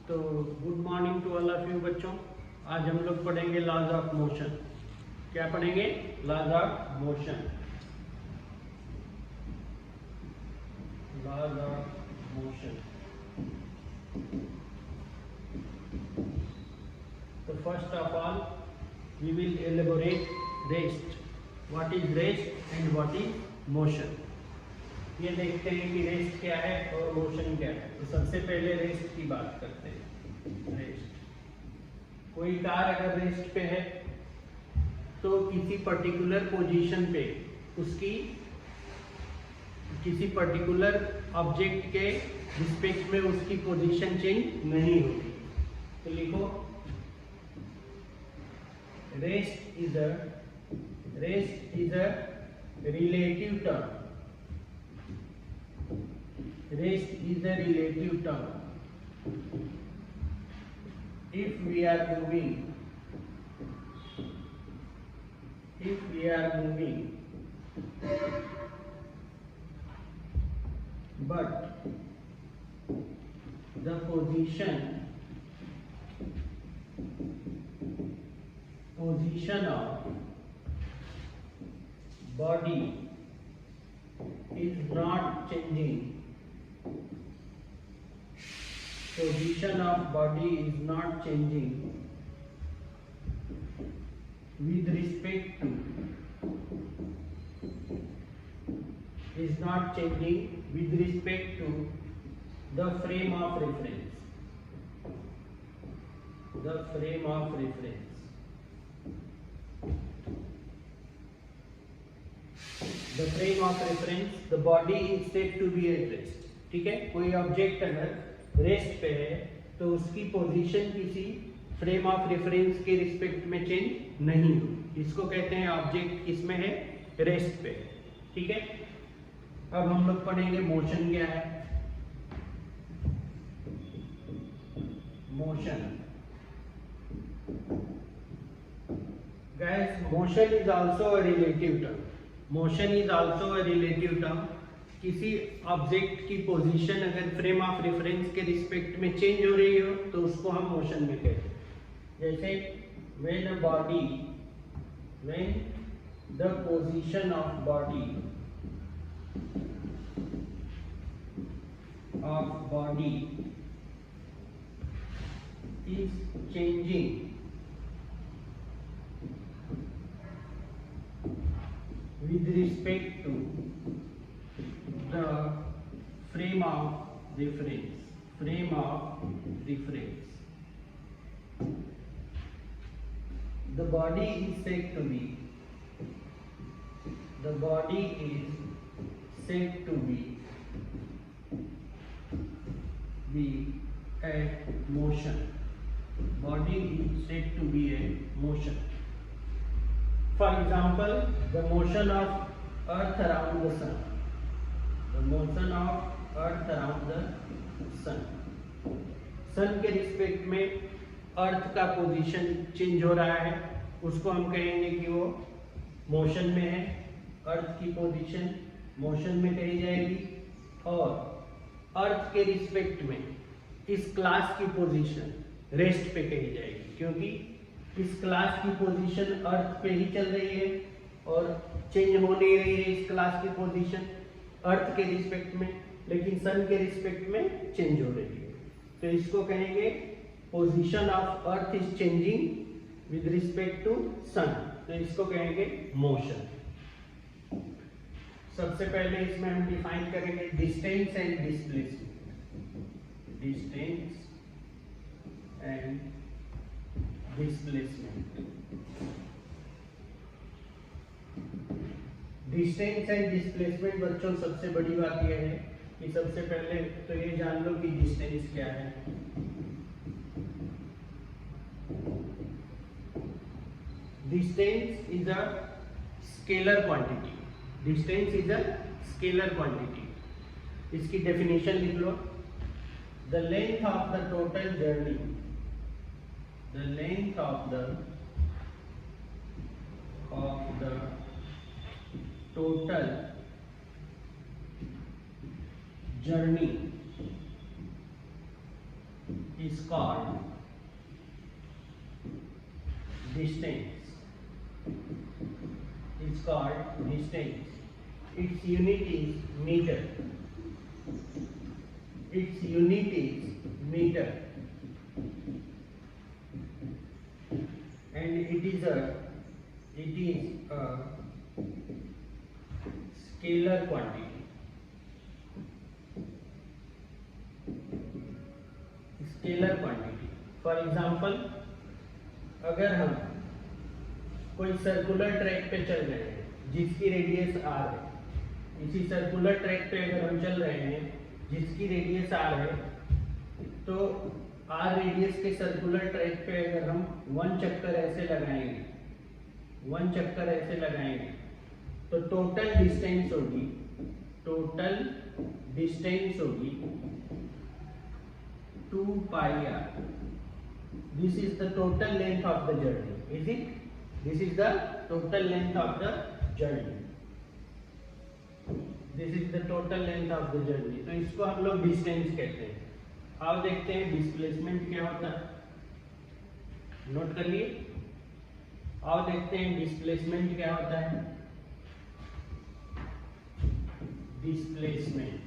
तो good morning to all of you बच्चों। आज हम लोग पढ़ेंगे लॉज ऑफ मोशन। क्या पढ़ेंगे? Laws of motion. Laws of motion. तो first of all we will elaborate rest. What is rest and what is motion. ये देखते हैं कि रेस्ट क्या है और मोशन क्या है। तो सबसे पहले रेस्ट की बात करते हैं। रेस्ट, कोई कार अगर रेस्ट पे है तो किसी पर्टिकुलर पोजीशन पे उसकी किसी पर्टिकुलर ऑब्जेक्ट के रिस्पेक्ट में उसकी पोजीशन चेंज नहीं होगी। तो लिखो rest is a relative term. Rest is a relative term. If we are moving, but the position of body is not changing. Position of body is not changing with respect to the frame of reference. The frame of reference. The frame of reference, the body is said to be at rest. ठीक है, कोई object अगर rest पे है तो उसकी position किसी frame of reference के रिस्पेक्ट में चेंज नहीं होगी। इसको कहते हैं ऑब्जेक्ट किसमें है? रेस्ट पे। ठीक है, अब हम लोग पढ़ेंगे मोशन क्या है। Motion, guys, motion is also a relative term. Motion is also a relative term. किसी ऑब्जेक्ट की पोजीशन अगर फ्रेम ऑफ रेफरेंस के रिस्पेक्ट में चेंज हो रही हो तो उसको हम मोशन में कहते हैं। जैसे when the position of body is changing with respect to the frame of reference. The body is said to be at motion. Body is said to be at motion. For example, the motion of earth around the sun. सन के respect में अर्थ का position change हो रहा है, उसको हम कहेंगे कि वो मोशन में है। अर्थ की पोजीशन मोशन में कही जाएगी और अर्थ के रिस्पेक्ट में इस क्लास की पोजीशन रेस्ट पे कही जाएगी, क्योंकि इस क्लास की पोजीशन अर्थ पे ही चल रही है और चेंज हो नहीं रही है इस क्लास की पोजीशन अर्थ के रिस्पेक्ट में, लेकिन सन के रिस्पेक्ट में चेंज हो रही है। तो इसको कहेंगे position of earth is changing with respect to sun. तो इसको कहेंगे मोशन। सबसे पहले इसमें हम डिफाइन करेंगे distance and displacement. Distance and displacement बच्चों, सबसे बड़ी बात यह है कि सबसे पहले तो ये जान लो कि डिस्टेंस क्या है। Distance is a scalar quantity. इसकी डेफिनेशन लिख लो। The length of the total journey, total journey is called distance. It's called distance. Its unit is meter. Its unit is meter, and it is a scalar quantity. Scalar quantity. For example, अगर हम कोई circular track पे चल रहे हैं जिसकी radius r है, इसी सर्कुलर ट्रैक पे अगर हम चल रहे हैं जिसकी रेडियस r है, तो r रेडियस के सर्कुलर ट्रैक पे अगर हम 1 चक्कर ऐसे लगाएंगे तो टोटल डिस्टेंस होगी 2 pi r. This is the total length of the journey. Is it? This is the total length of the journey. This is the total length of the journey. तो इसको हम लोग डिस्टेंस कहते हैं. आओ देखते हैं डिस्प्लेसमेंट क्या होता है. नोट कर लिए. आओ देखते हैं डिस्प्लेसमेंट क्या होता है. डिस्प्लेसमेंट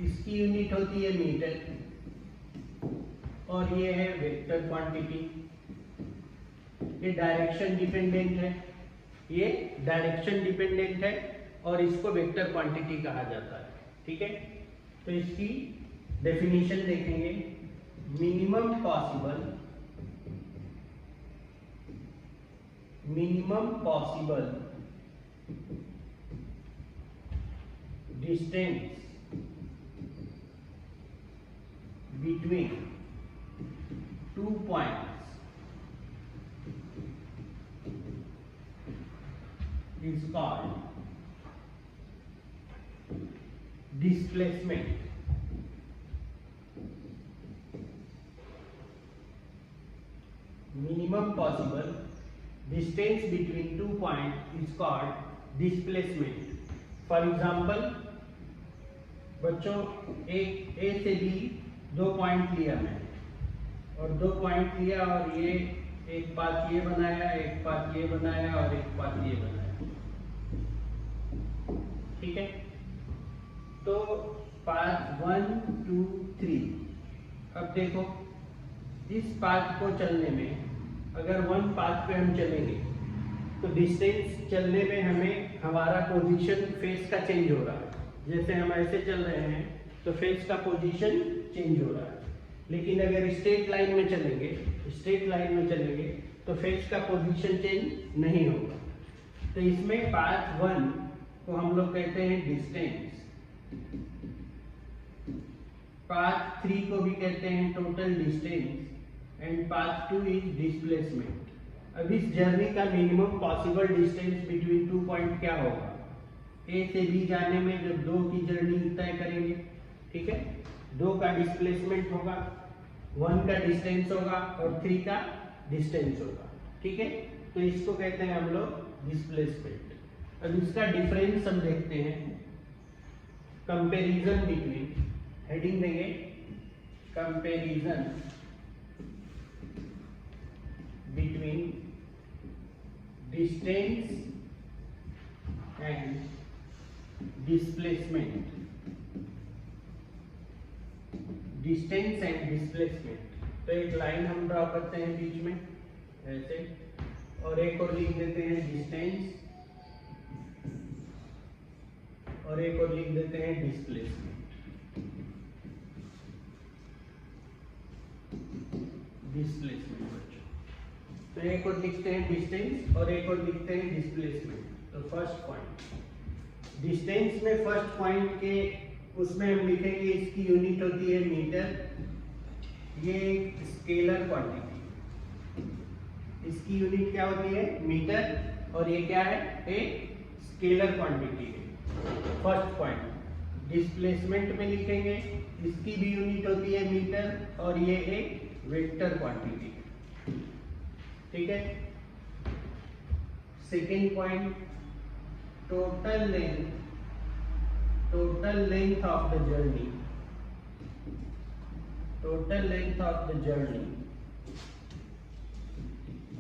इसकी यूनिट होती है मीटर, और ये है वेक्टर क्वांटिटी. ये डायरेक्शन डिपेंडेंट है, और इसको वेक्टर क्वांटिटी कहा जाता है. ठीक है, तो इसकी डेफिनेशन देखेंगे. Minimum possible distance between 2 points is called displacement. Minimum possible distance between 2 points is called displacement. For example, बच्चों एक A से B 2 पॉइंट लिया मैंने, और 2 पॉइंट लिया, और ये एक पाथ ये बनाया, एक पाथ ये बनाया, और एक पाथ ये बनाया. ठीक है, तो पाथ 1 2 3. अब देखो, इस पाथ को चलने में अगर 1 पाथ पे हम चलेंगे तो डिस्टेंस चलने में हमें हमारा पोजीशन फेस का चेंज हो रहा है. जैसे हम ऐसे चल रहे हैं तो फेस का पोजीशन चेंज हो रहा है. लेकिन अगर स्ट्रेट लाइन में चलेंगे तो फेस का पोजीशन चेंज नहीं होगा. तो इसमें पाथ 1 को हम लोग कहते हैं डिस्टेंस, पाथ 3 को भी कहते हैं total distance, and path 2 is displacement. अब इस जर्नी का minimum possible distance between 2 point क्या होगा? ए से बी जाने में जब 2 की जर्नी तय करेंगे, ठीक है, 2 का डिस्प्लेसमेंट होगा, 1 का डिस्टेंस होगा, और 3 का डिस्टेंस होगा. ठीक है, तो इसको कहते हैं हम लोग डिस्प्लेसमेंट. अब इसका डिफरेंस हम देखते हैं. कंपैरिजन बिटवीन, हेडिंग देंगे comparison between distance and displacement. Distance and displacement. तो एक लाइन हम ड्रॉ करते हैं बीच में ऐसे, और एक और लिख देते हैं डिस्टेंस, और एक और लिख देते हैं डिस्प्लेसमेंट. बच्चों, तो एक और लिखते हैं डिस्टेंस और एक और लिखते हैं डिस्प्लेसमेंट. तो फर्स्ट पॉइंट डिस्टेंस में, फर्स्ट पॉइंट के उसमें हम लिखेंगे इसकी यूनिट होती है मीटर. ये एक स्केलर क्वांटिटी, इसकी यूनिट क्या होती है? मीटर. और ये क्या है? एक स्केलर क्वांटिटी है. First point. डिस्प्लेसमेंट में लिखेंगे, इसकी भी यूनिट होती है मीटर, और ये एक वेक्टर क्वांटिटी. ठीक है. Second point, total total length of the journey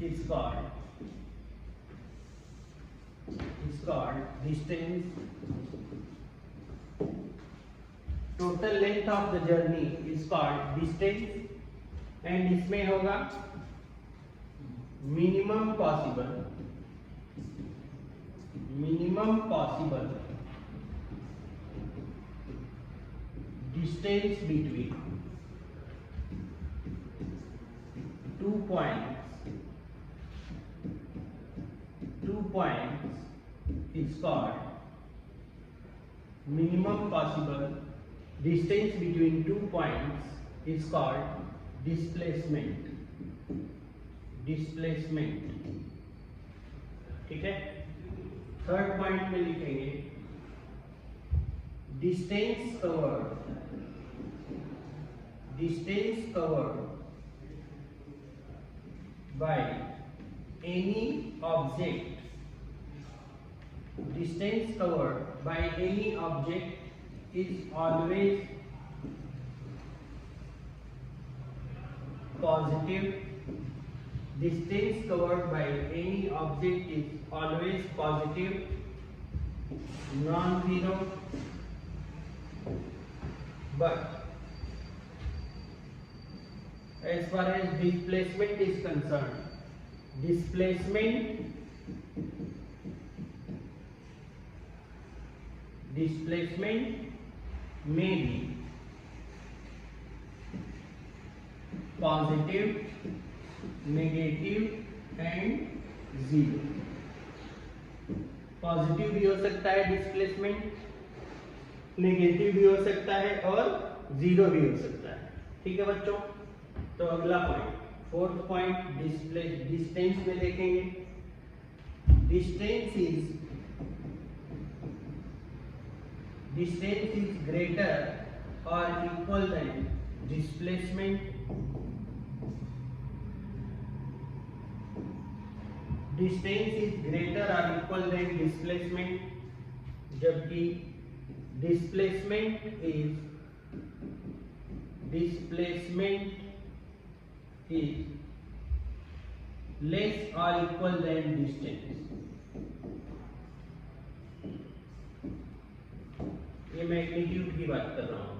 is called distance. Total length of the journey is called distance, and इसमें होगा minimum possible distance between 2 points is called minimum possible distance between 2 points is called displacement. ठीक है, third point में लिखेंगे distance covered by any object is always positive. Distance covered by any object is always positive, non-zero. But as far as displacement is concerned, displacement may be positive, negative and zero. Positive भी हो सकता है displacement, negative भी हो सकता है और zero भी हो सकता है. ठीक है बच्चों, तो अगला पॉइंट, फोर्थ पॉइंट डिस्टेंस में देखेंगे. डिस्टेंस इज ग्रेटर और equal than displacement. Distance is greater or equal than displacement, जबकि displacement is less or equal than distance. ये मैग्नीट्यूड की बात कर रहा हूँ.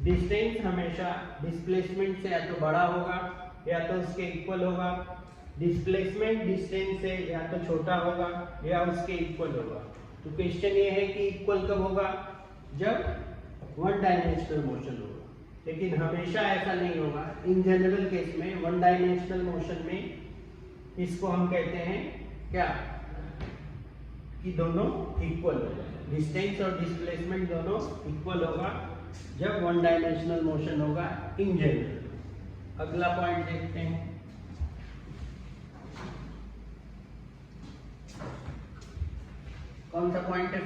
डिस्टेंस हमेशा डिस्प्लेसमेंट से या तो बड़ा होगा या तो उसके इक्वल होगा. डिस्प्लेसमेंट डिस्टेंस से या तो छोटा होगा या उसके इक्वल होगा. तो क्वेश्चन ये है कि इक्वल कब होगा? जब वन डायमेंशनल मोशन होगा. लेकिन हमेशा ऐसा नहीं होगा. इन जनरल केस में वन डायमेंशनल मोशन में इसको हम कहते हैं क्या, कि दोनों इक्वल होगा. डिस्टेंस और डिस्प्लेसमेंट दोनों इक्वल होगा जब वन डायमेंशनल मोशन होगा इन जनरल. अगला पॉइंट देखते हैं. कौन सा पॉइंट है?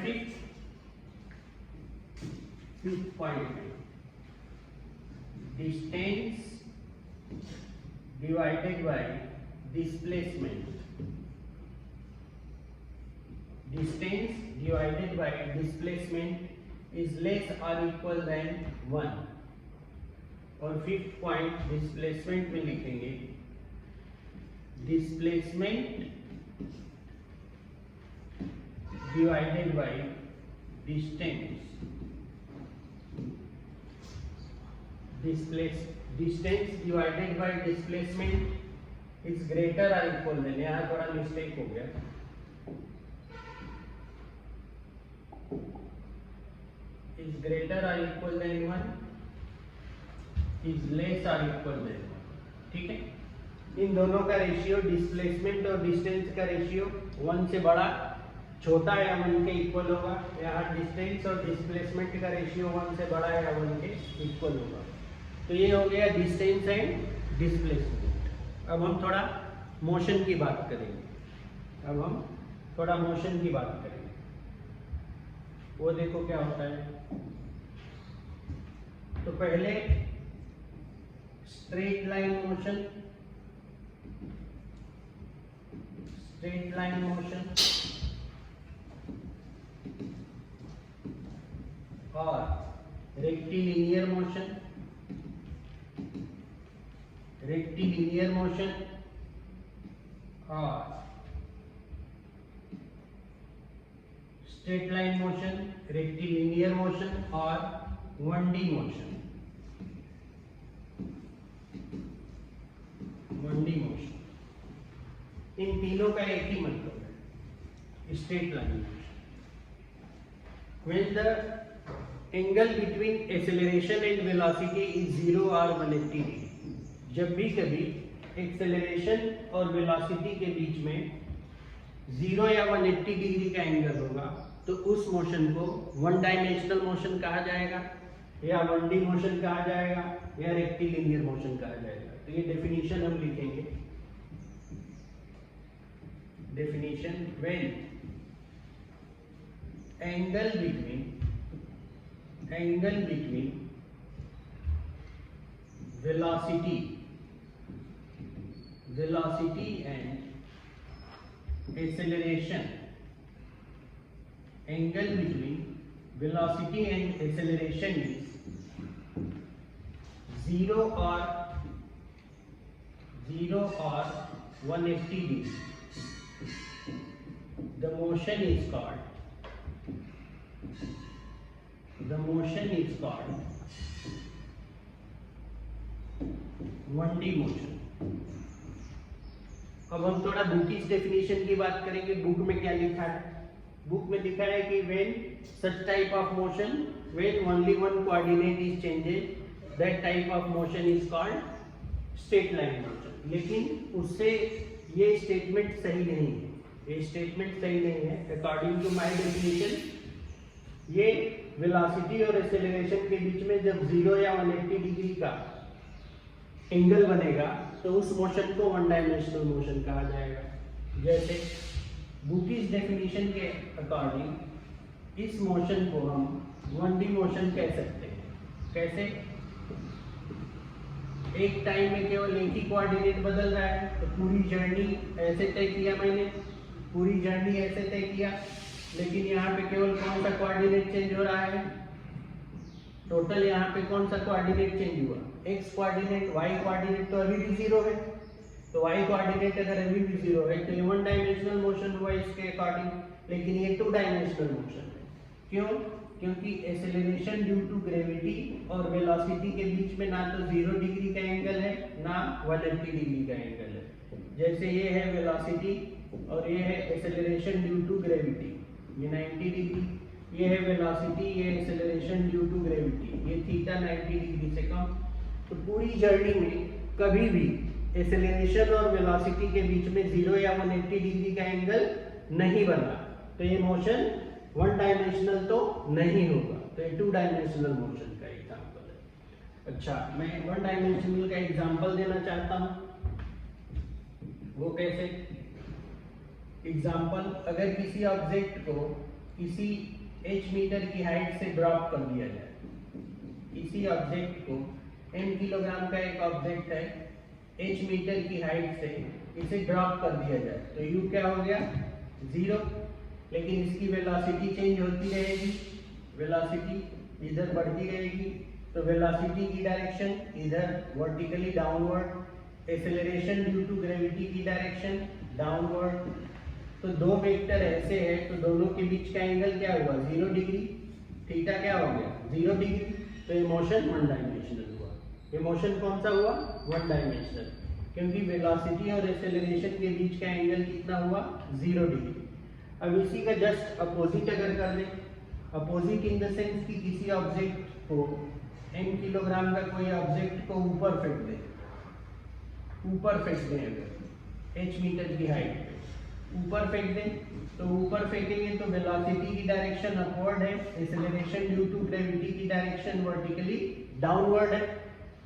फिफ्थ पॉइंट है distance divided by displacement. Distance divided by displacement is less और इक्वल देन 1. और फिफ्थ पॉइंट डिस्प्लेसमेंट में लिखेंगे displacement divided by distance. Distance divided by displacement is greater or equal than, यहाँ थोड़ा mistake हो गया. is greater or equal than 1, is less or equal than 1. ठीक है, इन दोनों का रेशियो, डिस्प्लेसमेंट और डिस्टेंस का रेशियो 1 से बड़ा, छोटा या 1 के इक्वल होगा. यहाँ डिस्टेंस और डिस्प्लेसमेंट का रेशियो 1 से बड़ा या 1 के इक्वल होगा. तो ये हो गया डिस्टेंस एंड डिस्प्लेसमेंट. अब हम थोड़ा मोशन की बात करेंगे. वो देखो क्या होता है. तो पहले स्ट्रेट लाइन मोशन और रेक्टिलिनियर मोशन, रेक्टिलिनियर मोशन और straight line motion, rectilinear motion और 1D मोशन, 1D मोशन, इन तीनों का एक ही मतलब है, straight line motion. When the angle between acceleration and velocity is 0 or 180 degree, जब भी कभी एक्सेलरेशन और वेलोसिटी के बीच में 0 या 180 डिग्री का एंगल होगा तो उस मोशन को वन डायमेंशनल मोशन कहा जाएगा या 1D मोशन कहा जाएगा या रेक्टिलिनियर मोशन कहा जाएगा। तो ये डेफिनेशन हम लिखेंगे। Definition, when angle between velocity and acceleration, angle between velocity and acceleration is 0 or 180 degree, the motion is called 1D motion. अब हम थोड़ा बुकिश डेफिनेशन की बात करेंगे। बुक में क्या लिखा है? बुक में लिखा है कि when such type of motion, when only one coordinate is changes, that type of motion is called straight line motion। लेकिन उससे ये स्टेटमेंट सही नहीं है, ये स्टेटमेंट सही नहीं है। अकॉर्डिंग टू माय डेफिनेशन, ये वेलोसिटी और एक्सेलरेशन के बीच में जब 0 या 180 डिग्री का एंगल बनेगा तो उस मोशन को वन डायमेंशनल मोशन कहा जाएगा। जैसे बुकिश डेफिनेशन के अकॉर्डिंग इस मोशन को हम 1D मोशन कह सकते हैं। कैसे? एक टाइम में केवल एक ही कोऑर्डिनेट बदल रहा है, तो पूरी जर्नी ऐसे तय किया मैंने, पूरी जर्नी ऐसे तय किया, लेकिन यहाँ पे केवल कौन सा कोऑर्डिनेट चेंज हो रहा है? टोटल यहाँ पे कौन सा कोऑर्डिनेट चेंज हुआ? एक्स कोऑर्डिनेट, वाई कोऑर्डिनेट तो अभी भी 0 है। तो वाई कोऑर्डिनेट अगर अभी भी 0 है तो ये वन डायमेंशनल मोशन हुआ इसके अकॉर्डिंग, लेकिन ये 2 डायमेंशनल मोशन है। क्यों? क्योंकि एक्सेलरेशन ड्यू टू ग्रेविटी और वेलोसिटी के बीच में ना तो 0 डिग्री का एंगल है ना 180 डिग्री का एंगल है। जैसे ये है वेलोसिटी और ये है एक्सेलरेशन ड्यू टू ग्रेविटी, ये 90 डिग्री, ये है वेलोसिटी, ये एक्सेलरेशन ड्यू टू ग्रेविटी, ये थीटा 90 डिग्री से कम। तो पूरी जर्नी में कभी भी एक्सेलरेशन और वेलोसिटी के बीच में 0 या 180 डिग्री का एंगल नहीं बना, तो ये मोशन वन डायमेंशनल तो नहीं होगा। तो ये 2 डायमेंशनल मोशन का एग्जांपल है। अच्छा, मैं वन डायमेंशनल का एग्जांपल देना चाहता हूँ। वो कैसे? एग्जाम्पल, अगर किसी ऑब्जेक्ट को किसी h मीटर की हाइट से ड्रॉप कर दिया जाए, किसी ऑब्जेक्ट को n किलोग्राम का एक ऑब्जेक्ट है, h मीटर की हाइट से इसे ड्रॉप कर दिया जाए, तो u क्या हो गया? 0। लेकिन इसकी वेलोसिटी चेंज होती रहेगी, वेलोसिटी इधर बढ़ती रहेगी, तो वेलोसिटी की डायरेक्शन इधर vertically downward, acceleration due to gravity की डायरेक्शन डाउनवर्ड। तो 2 वेक्टर ऐसे हैं तो दोनों के बीच का एंगल क्या हुआ? 0 डिग्री। थीटा क्या हो गया? 0 डिग्री। तो ये मोशन वन डायमेंशनल हुआ। ये मोशन कौन सा हुआ? वन डायमेंशनल, क्योंकि वेलोसिटी और एक्सेलरेशन के बीच का एंगल कितना हुआ? 0 डिग्री। अब इसी का जस्ट अपोजिट अगर कर लें, अपोजिट इन द सेंस कि किसी ऑब्जेक्ट को n किलोग्राम का कोई ऑब्जेक्ट को ऊपर फेंक दें, ऊपर फेंक दें, अगर h मीटर की हाइट पे ऊपर फेंक दें, तो ऊपर फेंकेंगे तो वेलोसिटी की डायरेक्शन अपवर्ड है, एक्सेलरेशन ड्यू टू ग्रेविटी की डायरेक्शन वर्टिकली डाउनवर्ड है।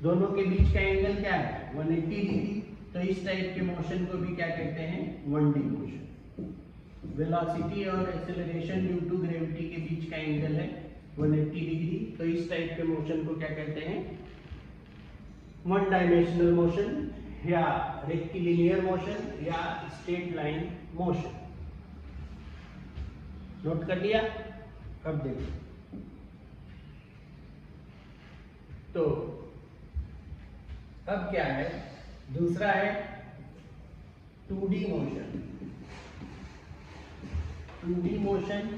दोनों के बीच का एंगल क्या है? 180 डिग्री। तो इस टाइप के मोशन को भी क्या कहते हैं? 1D motion. वेलोसिटी और एक्सेलरेशन ड्यू टू ग्रेविटी के बीच का एंगल है 180 डिग्री। तो इस टाइप के मोशन को क्या कहते हैं? वन डायमेंशनल मोशन या रेक्टिलिनियर मोशन या स्ट्रेट लाइन मोशन। नोट कर लिया? अब देखिए, तो अब क्या है, दूसरा है 2D मोशन। 2D मोशन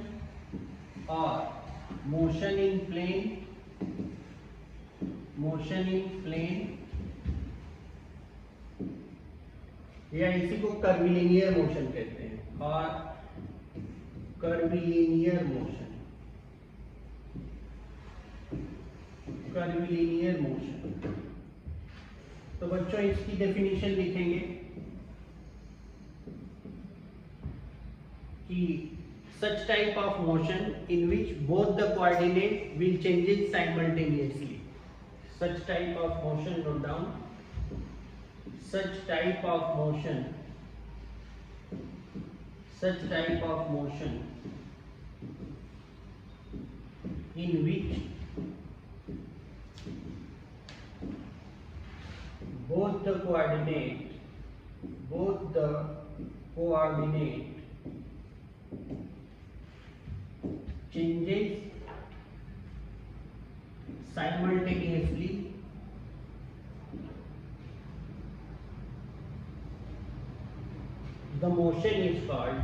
और motion in plane, motion in plane, या इसी को कर्विलिनियर मोशन कहते हैं, और कर्विलिनियर मोशन, कर्विलिनियर मोशन। तो बच्चों इसकी डेफिनेशन लिखेंगे कि such type of motion in which both the coordinate will changes simultaneously. Such type of motion, note down, such type of motion, such type of motion in which both the coordinate changes simultaneously, the motion is called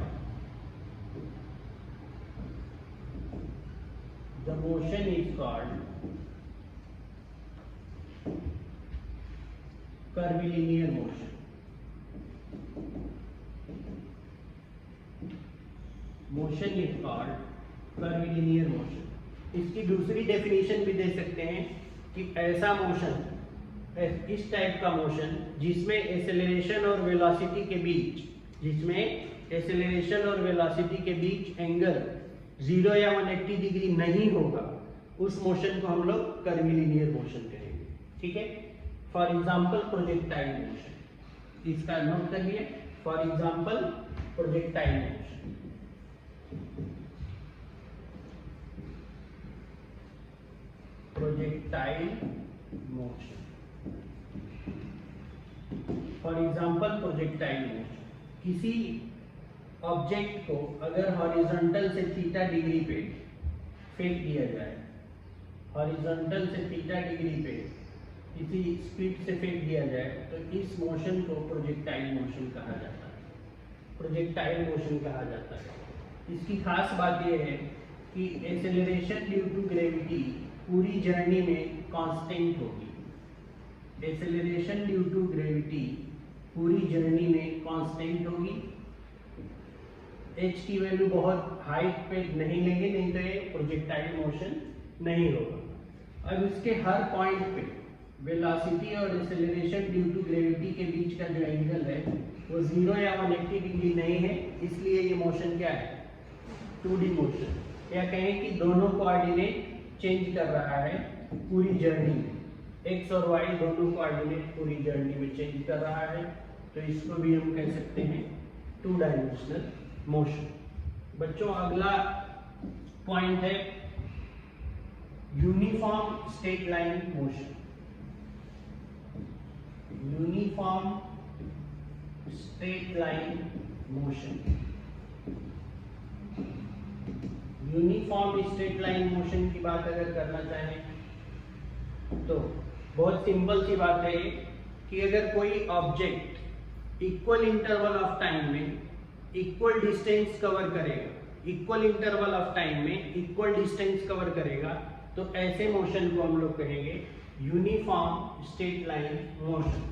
curvilinear motion. Motion is called curvilinear motion. इसकी दूसरी definition भी दे सकते हैं कि ऐसा motion, इस type का motion जिसमें एक्सेलरेशन और वेलोसिटी के बीच एंगल 0 या 180 डिग्री नहीं होगा, उस मोशन को हम लोग कर्विलिनियर मोशन कहेंगे। ठीक है। फॉर एग्जाम्पल प्रोजेक्टाइल मोशन, इसका नोट करिए। For example projectile motion, for example projectile motion, किसी ऑब्जेक्ट को अगर हॉरिजॉन्टल से थीटा डिग्री पे फेंक दिया जाए, हॉरिजॉन्टल से थीटा डिग्री पे किसी स्पीड से फेंक दिया जाए, तो इस मोशन को प्रोजेक्टाइल मोशन कहा जाता है। प्रोजेक्टाइल मोशन कहा जाता है। इसकी खास बात यह है कि एक्सेलरेशन ड्यू टू ग्रेविटी पूरी जर्नी में कांस्टेंट होगी। एक्सेलरेशन ड्यू टू ग्रेविटी पूरी जर्नी में कांस्टेंट होगी। h की वैल्यू बहुत हाइट पे नहीं लेंगे, नहीं तो ये प्रोजेक्टाइल मोशन नहीं होगा। अब इसके हर पॉइंट पे वेलोसिटी और एक्सेलरेशन ड्यू टू ग्रेविटी के बीच का जो एंगल है वो 0 या 180 डिग्री नहीं है, इसलिए ये मोशन क्या है, 2D मोशन। या कहें कि दोनों कोऑर्डिनेट चेंज कर रहा है पूरी जर्नी में, x और y दोनों कोऑर्डिनेट पूरी जर्नी में चेंज कर रहा है, तो इसको भी हम कह सकते हैं 2 डायमेंशनल मोशन। बच्चों अगला पॉइंट है uniform straight line motion. Uniform straight line motion, uniform straight line motion की बात अगर करना चाहें तो बहुत सिंपल सी बात है कि अगर कोई object equal interval of time में इक्वल डिस्टेंस कवर करेगा, इक्वल इंटरवल ऑफ टाइम में इक्वल डिस्टेंस कवर करेगा, तो ऐसे मोशन को हम लोग कहेंगे uniform straight line motion.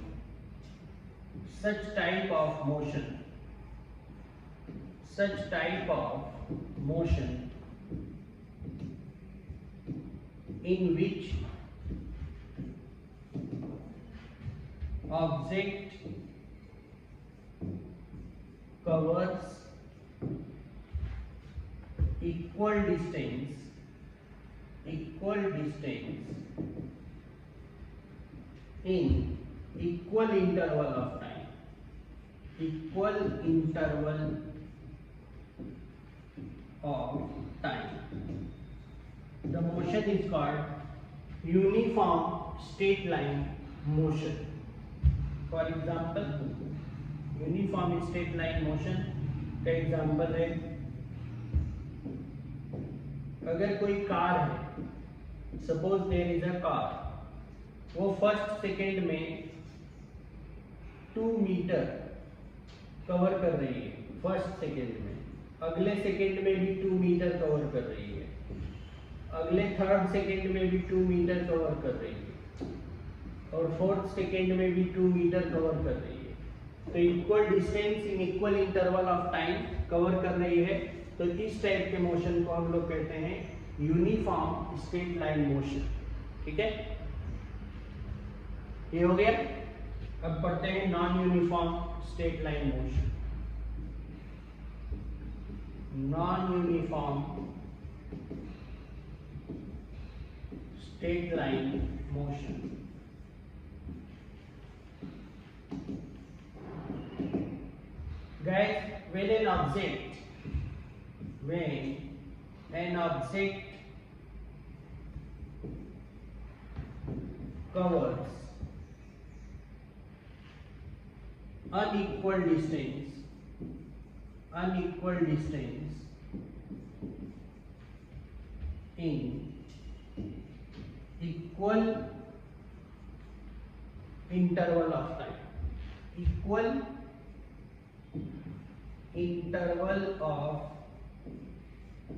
Such type of motion in which object covers equal distance in equal interval of time, the motion is called uniform straight line motion. For example, uniform straight line motion का example है, अगर कोई car है, suppose there is a car वो first second में 2 metre cover कर रही है फर्स्ट सेकेंड में, अगले सेकेंड में भी 2 मीटर कवर कर रही है, अगले थर्ड सेकेंड में भी 2 मीटर कवर कर रही है, और फोर्थ सेकेंड में भी 2 मीटर कवर कर रही है। तो equal distance in equal interval of time cover कर रही है। तो इस टाइप के मोशन को हम लोग कहते हैं यूनिफॉर्म स्ट्रेट लाइन मोशन। ठीक है, ये हो गया। अब पढ़ते हैं non uniform straight line motion. Non uniform straight line motion. Guys, when an object covers unequal distance in equal interval of time, equal interval of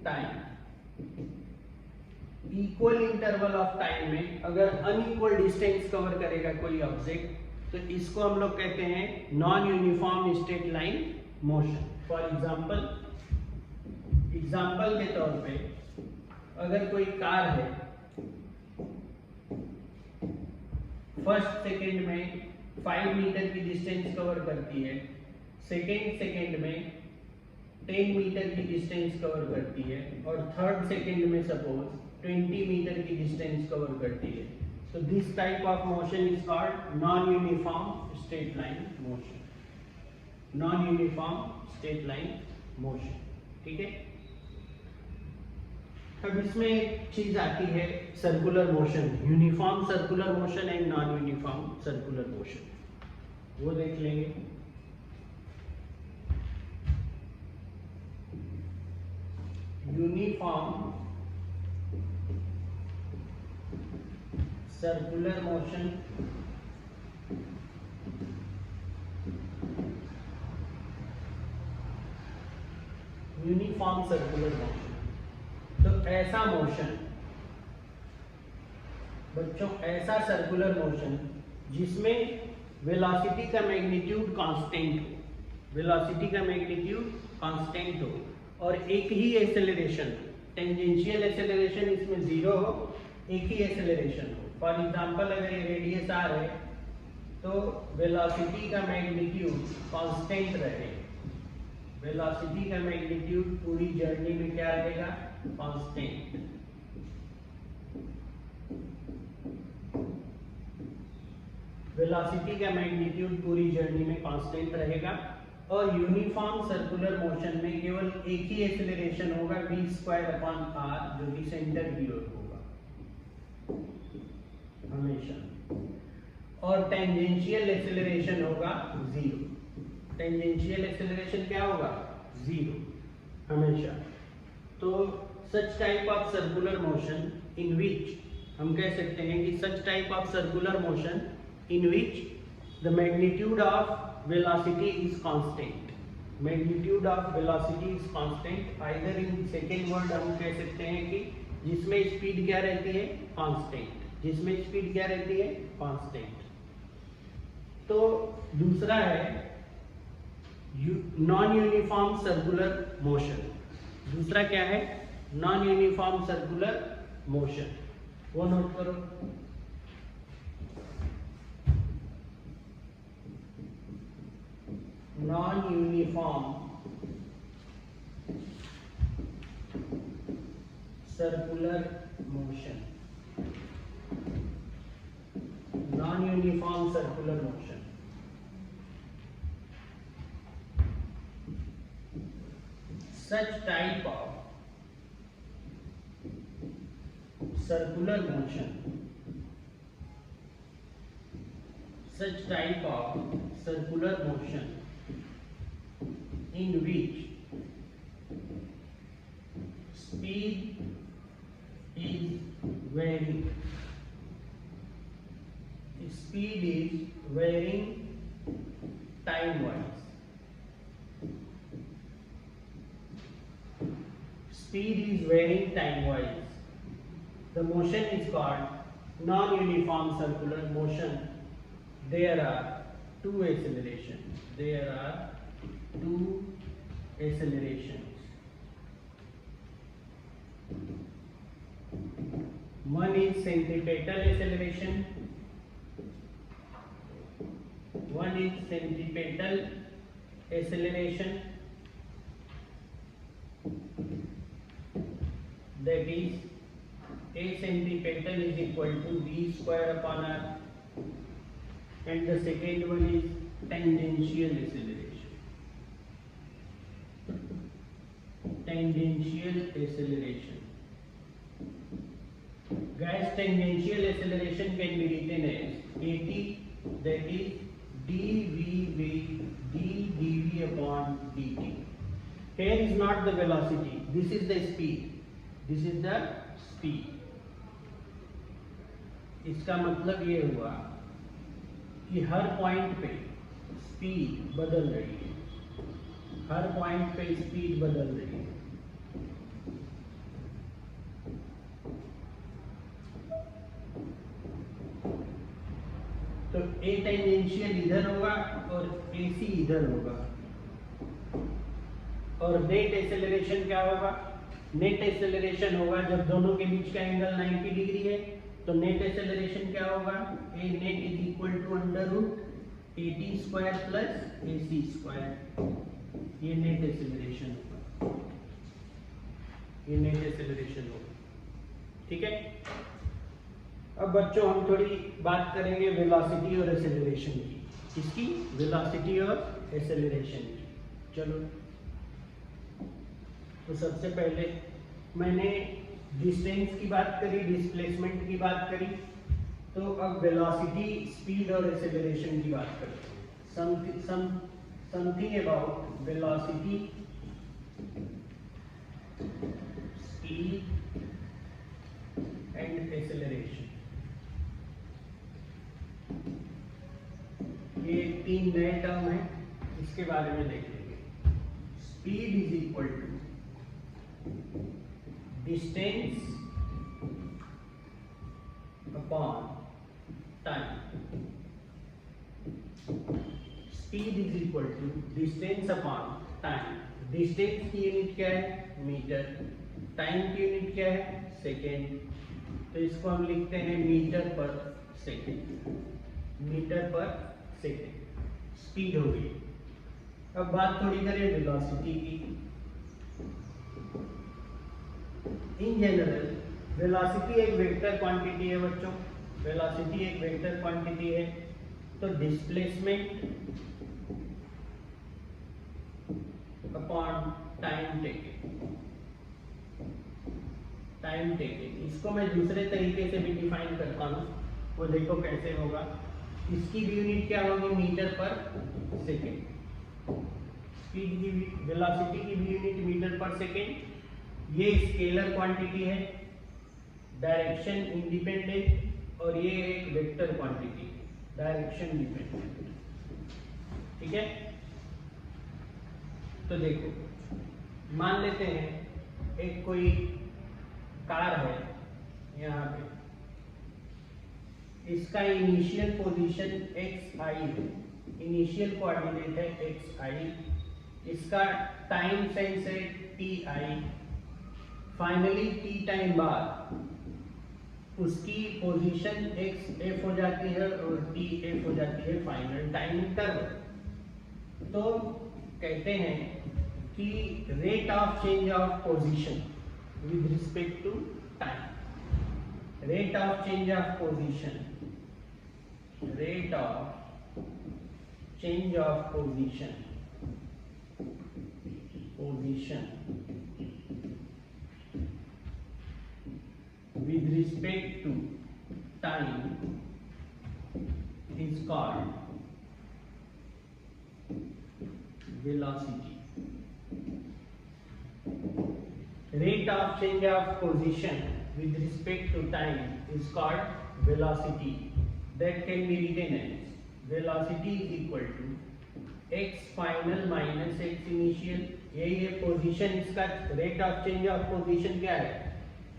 time, equal interval of time में अगर अनइक्वल डिस्टेंस कवर करेगा कोई object, तो इसको हम लोग कहते हैं non uniform straight line motion. For example के तौर पे अगर कोई कार है, फर्स्ट सेकेंड में 5 मीटर की डिस्टेंस कवर करती है, सेकेंड सेकेंड में 10 मीटर की डिस्टेंस कवर करती है, और थर्ड सेकेंड में सपोज 20 मीटर की डिस्टेंस कवर करती है। So this type of motion is called non-uniform straight line motion. Non-uniform straight line motion. ठीक है। अब इसमें एक चीज आती है circular motion, uniform circular motion and non uniform circular motion, वो देख लेंगे। Uniform circular motion uniform circular motion, तो ऐसा मोशन बच्चों, ऐसा सर्कुलर मोशन जिसमें वेलोसिटी का मैग्नीट्यूड कांस्टेंट हो, वेलोसिटी का मैग्नीट्यूड कांस्टेंट हो और एक ही एक्सेलरेशन हो, टेंजेंशियल एक्सेलरेशन इसमें 0 हो, एक ही एक्सेलरेशन हो। फॉर एग्जांपल अगर ये रेडियस आर है तो वेलोसिटी का मैग्नीट्यूड कांस्टेंट रहे, वेलोसिटी का मैग्नीट्यूड पूरी जर्नी में क्या रहेगा, कांस्टेंट। वेलोसिटी का मैग्नीट्यूड पूरी जर्नी में कांस्टेंट रहेगा, और यूनिफॉर्म सर्कुलर मोशन में केवल एक ही एक्सेलरेशन होगा v²/r, जो कि सेंटर की ओर होगा हमेशा, और टेंजेंशियल एक्सेलरेशन होगा 0। टेंजेंशियल एक्सेलरेशन क्या होगा, 0 हमेशा। तो such type of circular motion in which, हम कह सकते हैं कि such type of circular motion in which the magnitude of velocity is constant, magnitude of velocity is constant, either in second word हम कह सकते हैं कि जिसमें स्पीड क्या रहती है, कांस्टेंट, जिसमें स्पीड क्या रहती है, कांस्टेंट। तो दूसरा है नॉन यूनिफॉर्म सर्कुलर मोशन। दूसरा क्या है, नॉन यूनिफॉर्म सर्कुलर मोशन, वो नोट करो। non-uniform circular motion, non-uniform circular motion, such type of circular motion, such type of circular motion in which speed is very speed is varying time wise. Speed is varying time wise. The motion is called non-uniform circular motion. There are two accelerations. There are two accelerations. One is centripetal acceleration. One is centripetal acceleration. That is, A centripetal is equal to V square upon R. And the second one is tangential acceleration. Tangential acceleration. Guys, tangential acceleration can be written as AT, that is dV upon dt. Here is not the velocity, this is the speed. This is the speed. इसका मतलब ये हुआ कि हर point पे speed बदल रही है. हर point पे स्पीड बदल रही है. तो ए टेंजेंशियल इधर होगा और AC इधर होगा. और नेट एक्सेलरेशन क्या होगा? नेट एक्सेलरेशन होगा जब दोनों के बीच का एंगल 90 डिग्री है, तो नेट एक्सेलरेशन क्या होगा? A net is equal to under root AT square plus AC square. ये नेट एक्सेलरेशन होगा. ये नेट एक्सेलरेशन होगा. ठीक है. अब बच्चों हम थोड़ी बात करेंगे वेलोसिटी और एक्सेलरेशन की. किसकी? वेलोसिटी और एक्सेलरेशन की. चलो, तो सबसे पहले मैंने डिस्टेंस की बात करी, डिस्प्लेसमेंट की बात करी. तो अब वेलोसिटी, स्पीड और एक्सेलरेशन की बात करते हैं. Something about velocity, speed and acceleration. ये तीन नए टर्म हैं, इसके बारे में देख लेंगे. Speed is equal to distance upon time. Speed is equal to distance upon time. Distance की यूनिट क्या है? मीटर. टाइम की यूनिट क्या है? सेकेंड. तो इसको हम लिखते हैं मीटर पर सेकेंड. मीटर पर सेकेंड स्पीड हो गई. अब बात थोड़ी करें वेलोसिटी की. इन जनरल वेलोसिटी एक वेक्टर क्वांटिटी है बच्चों. वेलोसिटी एक वेक्टर क्वांटिटी है. तो displacement upon time taken. Time taken इसको मैं दूसरे तरीके से भी डिफाइन करता हूँ. वो देखो कैसे होगा. इसकी भी यूनिट क्या होगी? मीटर पर सेकेंड. स्पीड की वेलोसिटी की भी यूनिट मीटर पर सेकेंड. ये स्केलर क्वांटिटी है, डायरेक्शन इंडिपेंडेंट, और ये एक वेक्टर क्वांटिटी, डायरेक्शन डिपेंडेंट. ठीक है. तो देखो, मान लेते हैं एक कोई कार है यहाँ पे. इसका इनिशियल पोजीशन xi है. इनिशियल कोऑर्डिनेट है xi. इसका टाइम सेंस है ti. फाइनली t टाइम बाद उसकी पोजीशन xf हो जाती है और tf हो जाती है फाइनल टाइम इंटरवल. तो कहते हैं कि rate of change of position with respect to time. Rate of change of position, rate of change of position with respect to time is called velocity. Rate of change of position with respect to time is called velocity. that can be written as velocity is equal to x final minus x initial. ये position, इसका rate of change of position क्या है,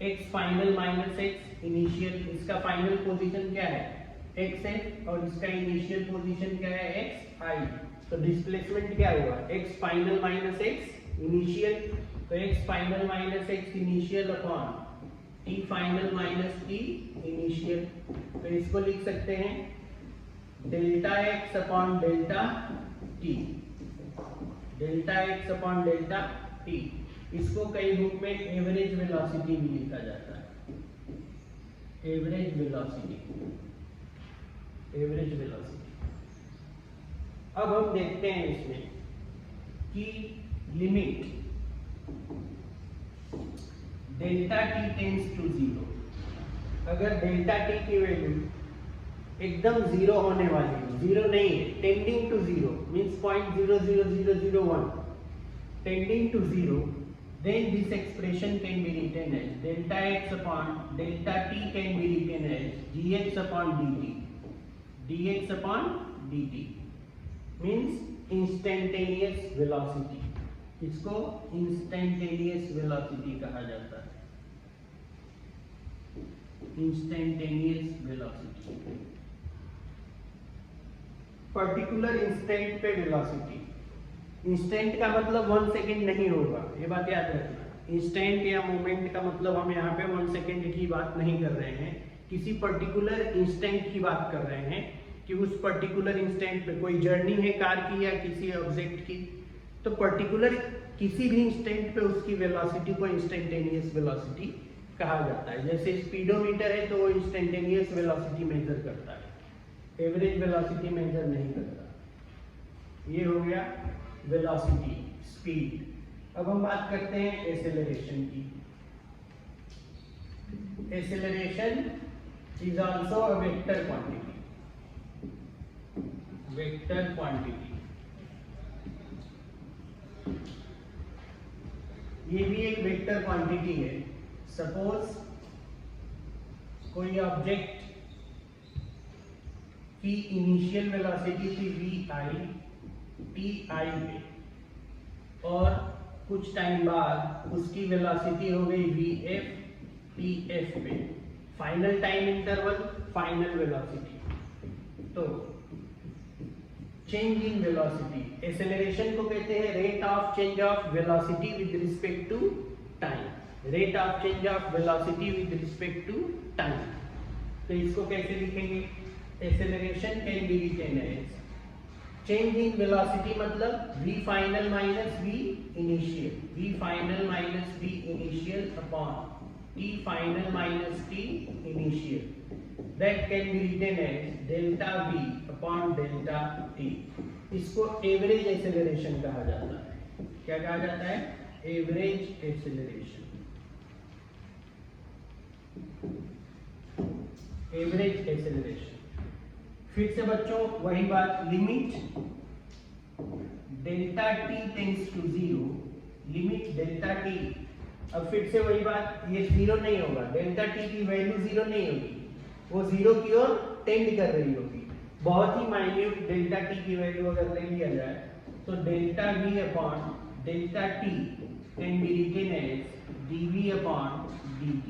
x final minus x initial. इसका final position क्या है, x है, और इसका इनिशियल पोजीशन क्या है, x i. तो डिस्प्लेसमेंट क्या हुआ, x final minus x initial. तो x final minus x initial upon t final minus t initial. तो इसको लिख सकते हैं delta x upon delta t, delta x upon delta t. इसको कई रूप में एवरेज वेलोसिटी भी लिखा जाता है, एवरेज वेलोसिटी, एवरेज वेलोसिटी. अब हम देखते हैं इसमें कि limit delta t tends to 0, अगर डेल्टा t की वैल्यू एकदम जीरो होने वाली है, जीरो नहीं है, tending to zero means 0.00001 tending to zero, then this expression can be written as delta x upon delta t can be written as dx upon dt, dx upon dt means instantaneous velocity. इसको instantaneous velocity कहा जाता है, instantaneous velocity. Particular instant पे velocity, instant का मतलब 1 second नहीं होगा, ये बात याद रखना. इंस्टेंट या मोमेंट का मतलब हम यहाँ पे 1 सेकेंड की बात नहीं कर रहे हैं, किसी पर्टिकुलर इंस्टेंट की बात कर रहे हैं कि उस पर्टिकुलर इंस्टेंट पे कोई जर्नी है कार की या किसी ऑब्जेक्ट की, तो पर्टिकुलर किसी भी इंस्टेंट पे उसकी वेलोसिटी को इंस्टेंटेनियस वेलोसिटी कहा जाता है. जैसे स्पीडोमीटर है तो वो इंस्टेंटेनियस वेलोसिटी मेजर करता है, एवरेज वेलोसिटी मेजर नहीं करता. ये हो गया वेलोसिटी, स्पीड. अब हम बात करते हैं एक्सेलरेशन की. Acceleration is also a vector quantity, vector quantity. ये भी एक वेक्टर क्वांटिटी है. सपोज कोई ऑब्जेक्ट की इनिशियल वेलोसिटी थी vi ti पे, और कुछ टाइम बाद उसकी वेलोसिटी हो गई vf tf पे. Final time interval, final velocity. तो चेंज इन वेलोसिटी, एक्सेलरेशन को कहते हैं rate of change of velocity with respect to time, rate of change of velocity with respect to time. तो इसको कैसे लिखेंगे, acceleration can be written as change in velocity मतलब v final minus v initial, v final minus v initial upon t final minus t initial. That can be written as delta v upon delta t. इसको average acceleration कहा जाता है. क्या कहा जाता है, average acceleration, average acceleration. फिर से बच्चों वही बात, limit delta t tends to 0, limit delta t. अब फिर से वही बात, ये जीरो नहीं होगा, डेल्टा t की वैल्यू जीरो नहीं होगी, वो जीरो की ओर टेंड कर रही होगी. बहुत ही माइन्यूट डेल्टा t की वैल्यू अगर ले लिया जाए तो delta v upon delta t can be written as dv upon dt.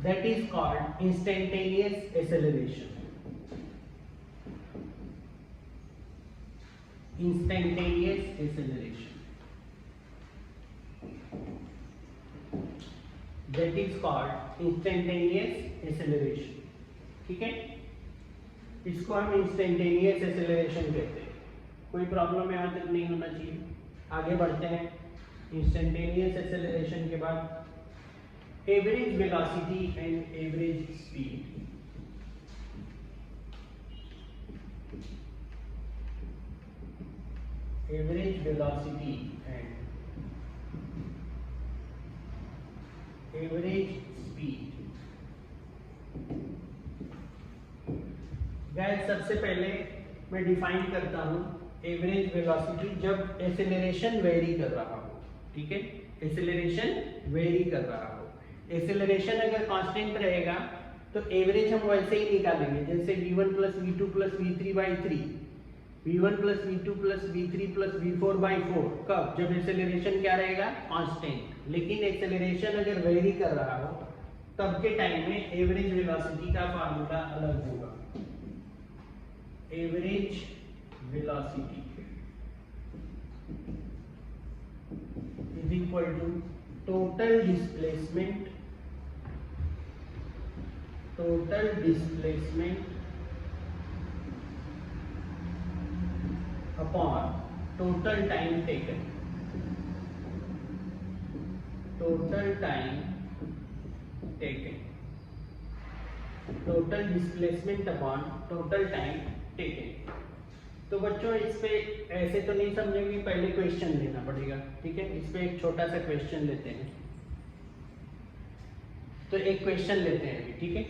That is called instantaneous acceleration, instantaneous acceleration. That is called instantaneous acceleration. ठीक है, इसको हम instantaneous acceleration कहते हैं. कोई प्रॉब्लम यहाँ तक नहीं होना चाहिए. आगे बढ़ते हैं. instantaneous acceleration के बाद average velocity and average speed. Average velocity and average speed. Guys सबसे पहले मैं डिफाइन करता हूं एवरेज वेलोसिटी जब एक्सेलरेशन वेरी कर रहा हो. ठीक है, एक्सेलरेशन वेरी कर रहा हो. एक्सेलरेशन अगर कांस्टेंट रहेगा तो एवरेज हम वैसे ही निकालेंगे जैसे v1 plus v2 plus v3 by 3, v1 plus v2 plus v3 plus v4 by 4। कब? जब एक्सेलरेशन क्या रहेगा? कांस्टेंट। लेकिन एक्सेलरेशन अगर वेरी कर रहा हो तब के टाइम में एवरेज वेलोसिटी का फार्मूला अलग होगा। Average velocity is equal to total displacement upon total time taken. Total displacement upon total time taken. तो बच्चों इस पे ऐसे तो नहीं समझेंगे, पहले क्वेश्चन लेना पड़ेगा। ठीक है, इस पे एक छोटा सा क्वेश्चन लेते हैं। तो एक क्वेश्चन लेते हैं अभी। ठीक है,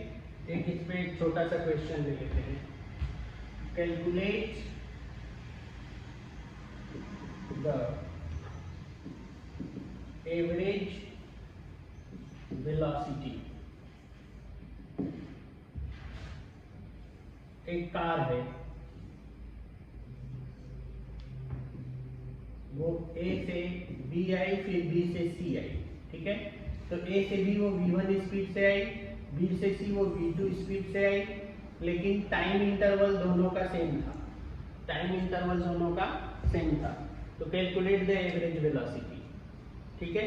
एक इस पे एक छोटा सा क्वेश्चन ले लेते हैं। Calculate the average velocity. एक कार है, वो A से B आई, फिर B से C आई। ठीक है, तो A से B वो V1 स्पीड से आई, B से C वो V2 स्पीड से आई, लेकिन टाइम इंटरवल दोनों का सेम था। तो कैलकुलेट द एवरेज वेलोसिटी। ठीक है,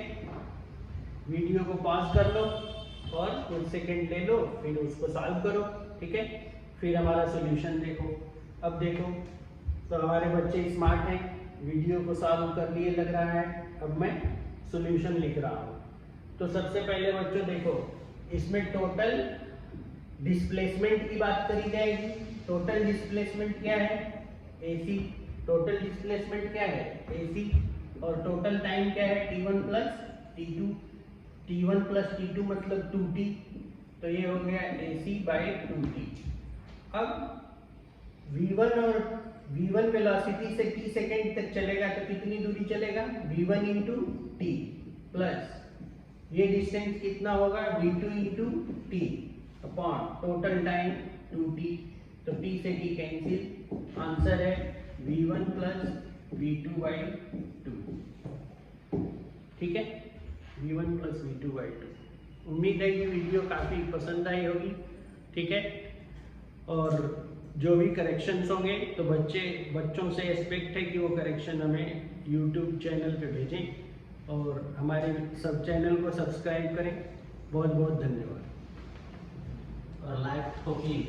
वीडियो को पॉज कर लो और कुछ सेकंड ले लो, फिर उसको सॉल्व करो। ठीक है, फिर हमारा सॉल्यूशन देखो। अब देखो तो हमारे बच्चे स्मार्ट हैं, वीडियो को सॉल्व कर लिए लग रहा है। अब मैं सॉल्यूशन लिख रहा हूँ। तो सबसे पहले बच्चों देखो, इसमें टोटल डिस्प्लेसमेंट की बात करी जाएगी। टोटल डिस्प्लेसमेंट क्या है? AC। टोटल डिस्प्लेसमेंट क्या है? AC। और टोटल टाइम क्या है? T1 plus T2। T1 plus T2 मतलब 2T। तो ये हो गया AC बाई 2T। अब V1 वेलोसिटी से T सेकेंड तक चलेगा तो कितनी दूरी चलेगा? V1 इंटू T प्लस ये डिस्टेंस कितना होगा? V2 into T upon total time 2T। तो T से T कैंसिल, आंसर है V1 प्लस V2 बाई 2। ठीक है, V1 प्लस V2 बाई 2। उम्मीद है कि वीडियो काफ़ी पसंद आई होगी। ठीक है, और जो भी करेक्शंस होंगे तो बच्चों से एक्सपेक्ट है कि वो करेक्शन हमें यूट्यूब चैनल पे भेजें और हमारे सब चैनल को सब्सक्राइब करें। बहुत बहुत धन्यवाद। और लाइक ठोकिए।